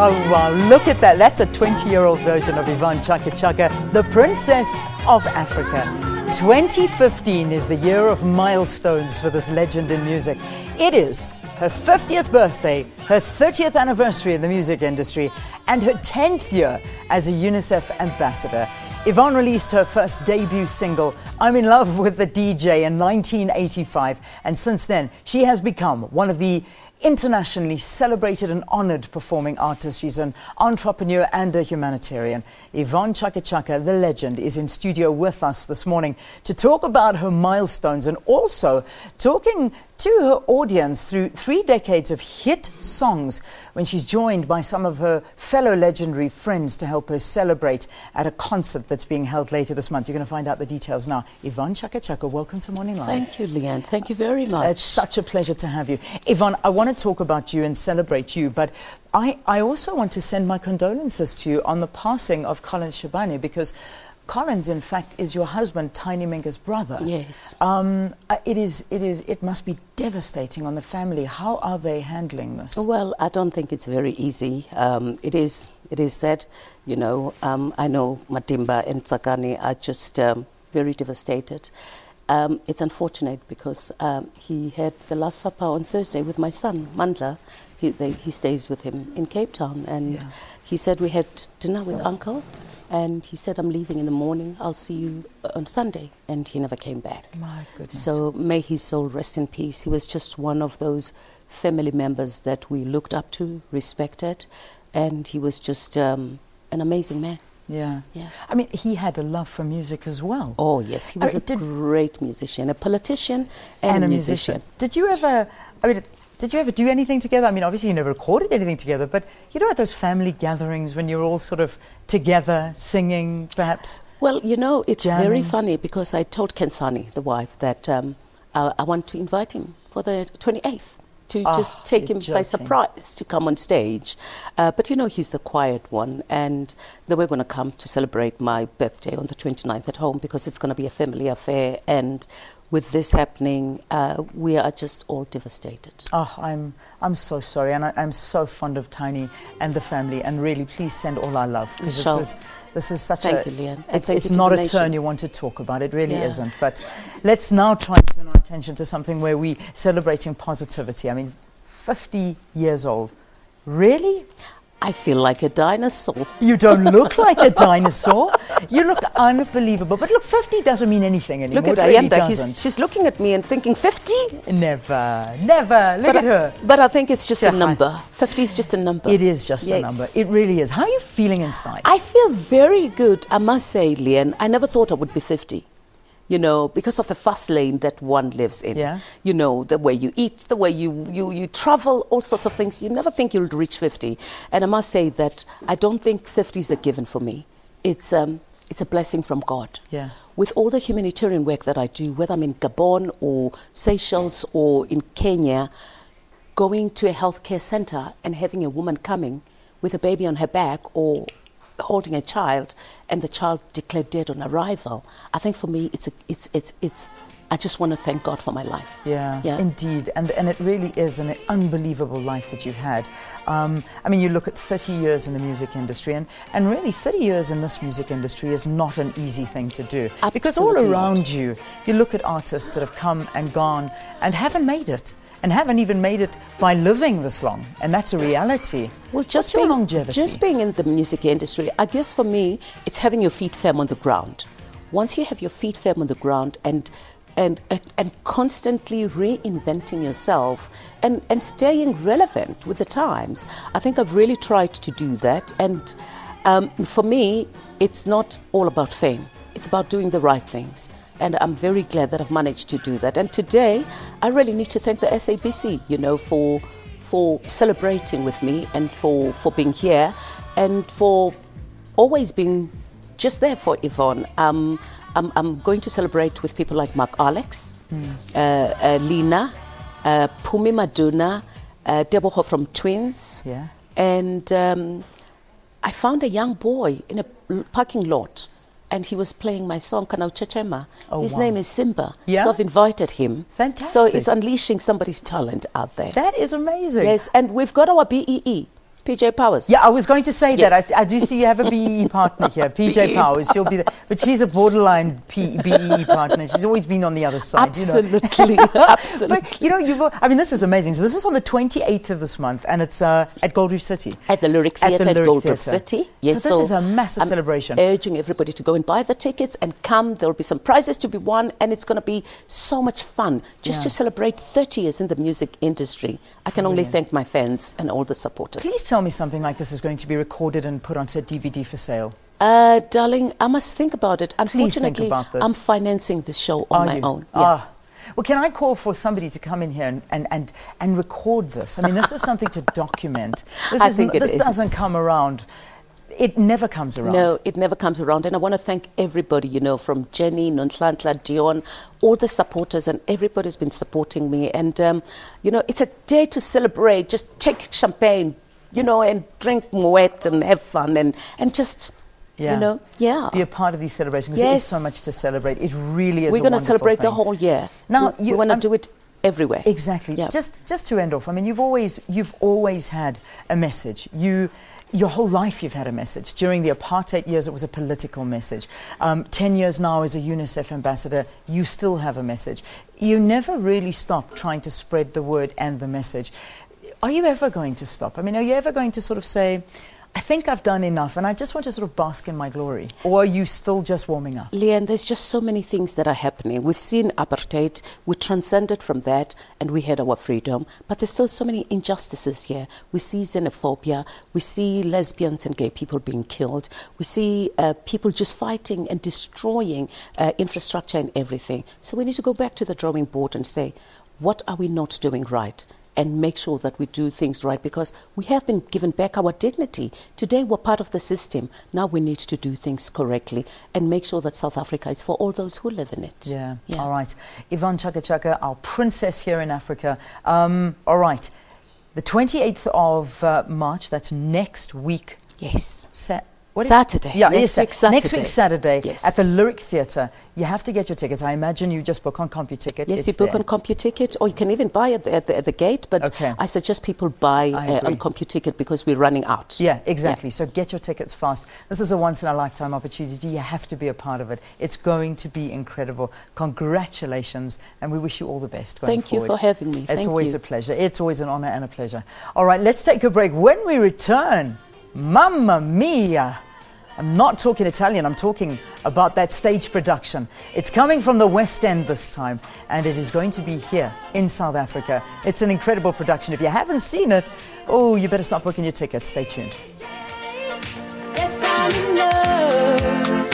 Oh, wow, look at that. That's a 20-year-old version of Yvonne Chaka Chaka, the Princess of Africa. 2015 is the year of milestones for this legend in music. It is her 50th birthday, her 30th anniversary in the music industry, and her 10th year as a UNICEF Ambassador. Yvonne released her first debut single, I'm in Love with the DJ, in 1985, and since then she has become one of the internationally celebrated and honored performing artists. She's an entrepreneur and a humanitarian. Yvonne Chaka Chaka, the legend, is in studio with us this morning to talk about her milestones and also talking to her audience through 3 decades of hit songs when she's joined by some of her fellow legendary friends to help her celebrate at a concert that's being held later this month. You're going to find out the details now. Yvonne Chaka Chaka, welcome to Morning Live. Thank you, Leanne. Thank you very much. It's such a pleasure to have you. Yvonne, I want to talk about you and celebrate you, but I also want to send my condolences to you on the passing of Collins Shabani, because Collins, in fact, is your husband, Tiny Minga's brother. Yes. It must be devastating on the family. How are they handling this? Well, I don't think it's very easy. It is sad, you know. I know Matimba and Tsakani are just very devastated. It's unfortunate because he had the Last Supper on Thursday with my son, Mandla. He stays with him in Cape Town, and he said we had dinner with Uncle, and he said, I'm leaving in the morning, I'll see you on Sunday, and he never came back. My goodness. So may his soul rest in peace. He was just one of those family members that we looked up to, respected, and he was just an amazing man. Yeah. Yeah. I mean, he had a love for music as well. Oh, yes. He was a great musician, a politician and a musician. Did you ever do anything together? I mean, obviously you never recorded anything together, but you know, at those family gatherings when you're all sort of together singing, perhaps? Well, you know, it's jamming. Very funny because I told Kensani, the wife, that I want to invite him for the 28th. To just take him by surprise to come on stage. But, you know, he's the quiet one. And then we're going to come to celebrate my birthday on the 29th at home because it's going to be a family affair. And with this happening, we are just all devastated. Oh, I'm so sorry. And I'm so fond of Tiny and the family. And really, please send all our love. Because this is such Thank you, Leanne. It's not a turn you want to talk about. It really isn't. But let's now try and turn our attention to something where we're celebrating positivity. I mean, 50 years old. Really? I feel like a dinosaur. You don't look like a dinosaur. You look unbelievable. But look, 50 doesn't mean anything anymore. Look at Ayanda. She's looking at me and thinking, 50? Never. Look at her. But I think it's just a number. 50 is just a number. It is just a number. It really is. How are you feeling inside? I feel very good, I must say, Leanne. I never thought I would be 50. You know, because of the fast lane that one lives in. Yeah. You know, the way you eat, the way you travel, all sorts of things. You never think you'll reach 50. And I must say that I don't think 50 is a given for me. It's a blessing from God. Yeah. With all the humanitarian work that I do, whether I'm in Gabon or Seychelles or in Kenya, going to a healthcare center and having a woman coming with a baby on her back or holding a child and the child declared dead on arrival, I think for me it's I just want to thank God for my life. Yeah. Indeed, and it really is an unbelievable life that you've had. I mean, you look at 30 years in the music industry, and really 30 years in this music industry is not an easy thing to do. Absolutely. Because all around you look at artists that have come and gone and haven't made it. And haven't even made it by living this long, and that's a reality. Well, just being longevity. Just being in the music industry, I guess for me, it's having your feet firm on the ground. Once you have your feet firm on the ground and constantly reinventing yourself and staying relevant with the times, I think I've really tried to do that. And for me, it's not all about fame. It's about doing the right things. And I'm very glad that I've managed to do that. And today, I really need to thank the SABC, you know, for celebrating with me and for being here and for always being just there for Yvonne. I'm going to celebrate with people like Mark Alex, Lina, Pumi Maduna, Deboho from Twins. Yeah. And I found a young boy in a parking lot. And he was playing my song, Kanau Chechema. His name is Simba. Yeah? So I've invited him. Fantastic. So it's unleashing somebody's talent out there. That is amazing. Yes, and we've got our BEE. PJ Powers. Yeah, I was going to say Yes. that. I do see you have a BEE partner here, PJ Powers. She'll be the, but she's a borderline BEE partner. She's always been on the other side. Absolutely, You know? absolutely. But, I mean, this is amazing. So this is on the 28th of this month, and it's at Gold Reef City. At the Lyric Theatre at Gold Reef City. Yes, so this is a massive celebration. Urging everybody to go and buy the tickets and come. There will be some prizes to be won, and it's going to be so much fun just to celebrate 30 years in the music industry. I can only thank my fans and all the supporters. Please tell me something like this is going to be recorded and put onto a DVD for sale. Darling, I must think about it. Unfortunately, think about this. I'm financing the show on my own. Yeah. Well, can I call for somebody to come in here and record this? I mean, this is something to document. This doesn't come around. It never comes around. No, it never comes around. And I want to thank everybody, you know, from Jenny, Nonhlanhla, Dion, all the supporters, and everybody's been supporting me. And, you know, it's a day to celebrate. Just take champagne, you know, and drink moet and have fun and just... Yeah. You know, be a part of these celebrations because there is so much to celebrate. It really is. We're going to celebrate the whole year. Now we want to do it everywhere. Exactly. Yeah. Just to end off, I mean, you've always had a message. Your whole life you've had a message. During the apartheid years, it was a political message. 10 years now as a UNICEF ambassador, you still have a message. You never really stop trying to spread the word and the message. Are you ever going to stop? I mean, are you ever going to sort of say, I think I've done enough and I just want to sort of bask in my glory? Or are you still just warming up? Leanne, there's just so many things that are happening. We've seen apartheid, we transcended from that and we had our freedom, but there's still so many injustices here. We see xenophobia, we see lesbians and gay people being killed, we see people just fighting and destroying infrastructure and everything. So we need to go back to the drawing board and say, what are we not doing right? And make sure that we do things right, because we have been given back our dignity. Today we're part of the system. Now we need to do things correctly and make sure that South Africa is for all those who live in it. Yeah. All right. Yvonne Chaka Chaka, our princess here in Africa. All right. The 28th of March, that's next week. Yes. Saturday. Yeah, next week Saturday. Next week Saturday, yes. At the Lyric Theatre. You have to get your tickets. I imagine you just book on CompuTicket. Yes, you book on CompuTicket, or you can even buy at the gate. But I suggest people buy on CompuTicket because we're running out. Yeah, exactly. Yeah. So get your tickets fast. This is a once-in-a-lifetime opportunity. You have to be a part of it. It's going to be incredible. Congratulations, and we wish you all the best going forward. Thank you for having me. It's always a pleasure. It's always an honor and a pleasure. All right, let's take a break. When we return, Mamma Mia! I'm not talking Italian, I'm talking about that stage production. It's coming from the West End this time, and it is going to be here in South Africa. It's an incredible production. If you haven't seen it, oh, you better start booking your tickets. Stay tuned. Yes, I'm in love.